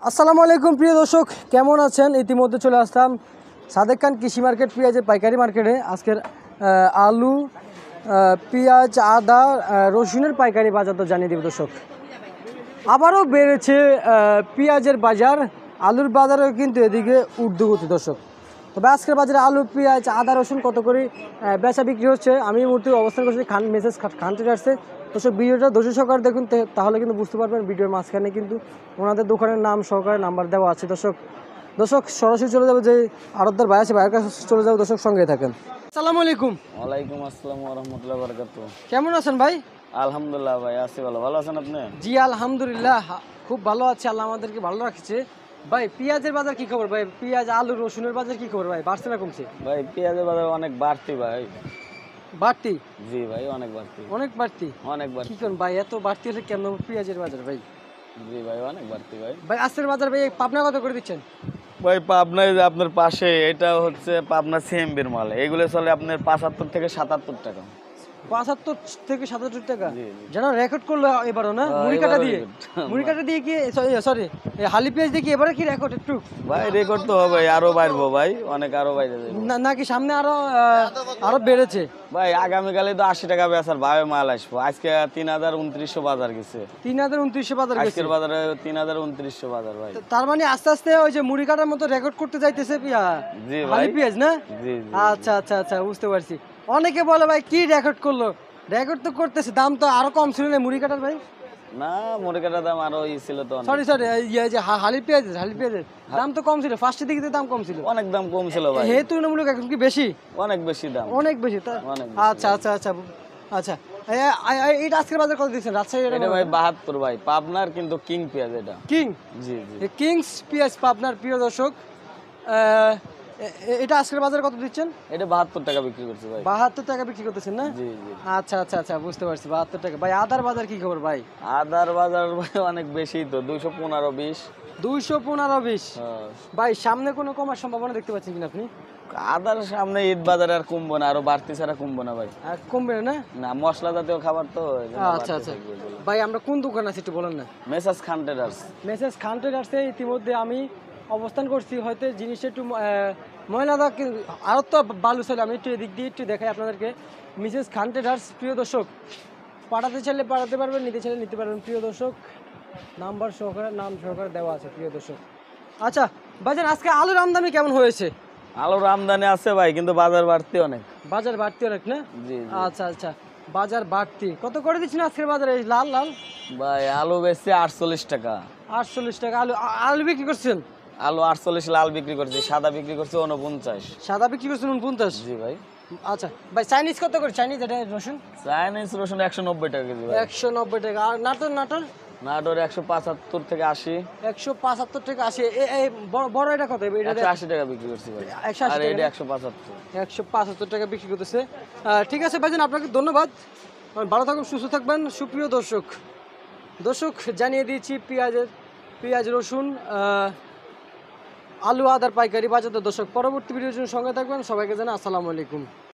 আসসালামু আলাইকুম প্রিয় দর্শক, কেমন আছেন? ইতিমধ্যে চলে আসলাম সাদেক খান কৃষি মার্কেট পেঁয়াজের পাইকারি মার্কেটে। আজকের আলু, পেঁয়াজ, আদা, রসুনের পাইকারি বাজার তো জানিয়ে দেব দর্শক। আবারও বেড়েছে পেঁয়াজের বাজার, আলুর বাজারেও কিন্তু এদিকে ঊর্ধ্বগতি দর্শক। তবে আজকের বাজারে আলু, পেঁয়াজ, আদা, রসুন কত করে বেচা বিক্রি হচ্ছে, আমি এই মুহূর্তে অবস্থান করছি খান ট্রেডার্সে। দর্শক ভিডিওটা ধৈর্য সহকারে দেখুন, তাহলে কিন্তু বুঝতে পারবেন ভিডিওর মাঝখানে কিন্তু ওনাদের দোকানের নাম সহকারে নাম্বার দেওয়া আছে দর্শক সরাসরি চলে যাবে যে আড়তদার ভাই আছে, ভাইয়ের কাছে চলে যাবে। দর্শক সঙ্গে থাকেন। আসসালামু আলাইকুম। ওয়ালাইকুম আসসালাম ওয়া রাহমাতুল্লাহি ওয়া বারাকাতুহু। কেমন আছেন ভাই? আলহামদুলিল্লাহ ভাই, আছি ভালো। ভালো আছেন আপনি? জি আলহামদুলিল্লাহ, খুব ভালো আছে, আল্লাহ আমাদেরকে ভালো রাখছে। ভাই পেঁয়াজের বাজার কি খবর ভাই? পেঁয়াজ, আলু, রসুনের বাজার কি খবর ভাই? বাড়ছে না কমছে? ভাই পেঁয়াজের বাজার অনেক বাড়তি ভাই। বাড়তি? জি ভাই, অনেক বাড়তি। অনেক বাড়তি? অনেক বাড়তি। কি করেন ভাই, এত বাড়তি হলে কেন পেঁয়াজের বাজার ভাই? জি ভাই, অনেক বাড়তি ভাই। ভাই আজকের বাজার ভাই পাবনা কত করে দিচ্ছেন? ভাই পাবনায় যে আপনার পাশে, এটা হচ্ছে পাবনা সিএমবির মাল। এগুলো চলে আপনার 75 থেকে 77 টাকা। 75 থেকে 77 টাকা? জি জি। যেন রেকর্ড করলো এবারও না? হ্যাঁ, মুড়ি কাটা এবারও দিয়ে? record। মুড়ি কাটা দিয়ে কি, সরি হালি পেঁয়াজ দিয়ে কি এবারে কি রেকর্ড একটু? ভাই রেকর্ড তো হবে, আরো বাড়বো ভাই, অনেক আরো বাইরে যাবে। নাকি সামনে আরো বেড়েছে? ভাই আগামীকালে তো 80 টাকা বেচার ভাবে মাল আসবো। আজকে 3900 বাজার গেছে। 3900 বাজার গেছে? আজকের বাজারে 3900 বাজার ভাই। তার মানে আস্তে আস্তে ওই যে মুড়ি কাটার মতো রেকর্ড করতে যাইতেছে জি ভাই। হালি পেঁয়াজ না? জি জি। আচ্ছা আচ্ছা আচ্ছা, বুঝতে পারছি। অনেকে বলে ভাই কি রেকর্ড করলো, রেকর্ড তো করতেছে, দাম তো আরো কম ছিল না মুড়ি কাটার ভাই? না, মুড়ি কাটার দাম আরো ছিল তো অনেক। সরি যে হালি পেঁয়াজের দাম তো কম ছিল, ফার্স্টের দিকে তো দাম কম ছিল। অনেক দাম কম ছিল ভাই। হে তুলনামূলক এখন কি বেশি? অনেক বেশি দাম। অনেক বেশি অনেক বেশি। আচ্ছা আচ্ছা আচ্ছা আচ্ছা। এইটা আজকের বাজার কত দিচ্ছেন রাজশাহী? এটা ভাই 72 ভাই, পাবনার কিন্তু কিং পেঁয়াজ এটা। কিং? জি জি। কিংস পেঁয়াজ পাবনার। প্রিয় দর্শক, এটা আজকের বাজার কত দিচ্ছেন? এটা 72 টাকা বিক্রি করছে ভাই। 72 টাকা বিক্রি করতেছেন না? জি জি। আচ্ছা আচ্ছা আচ্ছা, বুঝতে পারছি। 72 টাকা। ভাই আদার বাজার কি খবর ভাই? আদার বাজার ভাই অনেক বেশি তো, 215-20। 215-20? হ্যাঁ। ভাই সামনে কোনো কমার সম্ভাবনা দেখতে পাচ্ছেন কিনা আপনি? আদার সামনে ঈদ বাজারে আর কমবো না, আরো বাড়তি ছাড়া কমবো না ভাই। আর কমবে না? না, মশলা জাতীয় খাবার তো এজন্য আচ্ছা বাড়তি আচ্ছা। থাকবে এগুলো। ভাই আমরা কোন দোকান আছে একটু বলেন না। মেসাজ খান ট্রেডার্স। মেসেজ খান ট্রেডার্সে ইতিমধ্যে আমি অবস্থান করছি। হয়তো জিনিসটা একটু ময়লাদা, আরও তো বালু ছিল। আমি একটু এদিক দিয়ে একটু দেখাই আপনাদেরকে। মিসেস খান ট্রেডার্স। প্রিয় দর্শক, পাঠাতে চাইলে পাঠাতে পারবেন, নিতে চাইলে নিতে পারবেন। প্রিয় দর্শক, নাম সহকারে দেওয়া আছে প্রিয় দর্শক। আচ্ছা ভাইজান, আজকে আলুর আমদানি কেমন হয়েছে? আলুর আমদানি আছে ভাই, কিন্তু বাজার বাড়তি অনেক। বাজার বাড়তি অনেক না? জি জি। আচ্ছা আচ্ছা, বাজার বাড়তি কত করে দিচ্ছেন আজকের বাজারে? এই লাল লাল ভাই আলু বেচছে 48 টাকা। 48 টাকা আলু বিক্রি করছেন? আলু 48, লাল বিক্রি করছে, সাদা বিক্রি করছে 49। সাদা বিক্রি করছেন 49? জি ভাই। আচ্ছা ভাই, চাইনিজ কত করে? চাইনিজ এটা রসুন? চাইনিজ রসুন 190 টাকা কেজি ভাই। 190 টাকা। আর নাটোর? নাটোর 175 থেকে 80। 175 থেকে 80। এই বড় এটা কত? এটা 180 টাকা বিক্রি করছি ভাই। 180 আর টাকা এটা না? 175। 175 টাকা বিক্রি করতেছে। ঠিক আছে ভাইজান, আপনাকে ধন্যবাদ। ভালো থাকুন, সুস্থ থাকবেন। সুপ্রিয় দর্শক জানিয়ে দিয়েছি পেঁয়াজ, রসুন, আলু, আদার পাইকারি বাজার দর্শক। পরবর্তী ভিডিওর জন্য সঙ্গে থাকবেন। সবাইকে জানাই আসসালামু আলাইকুম।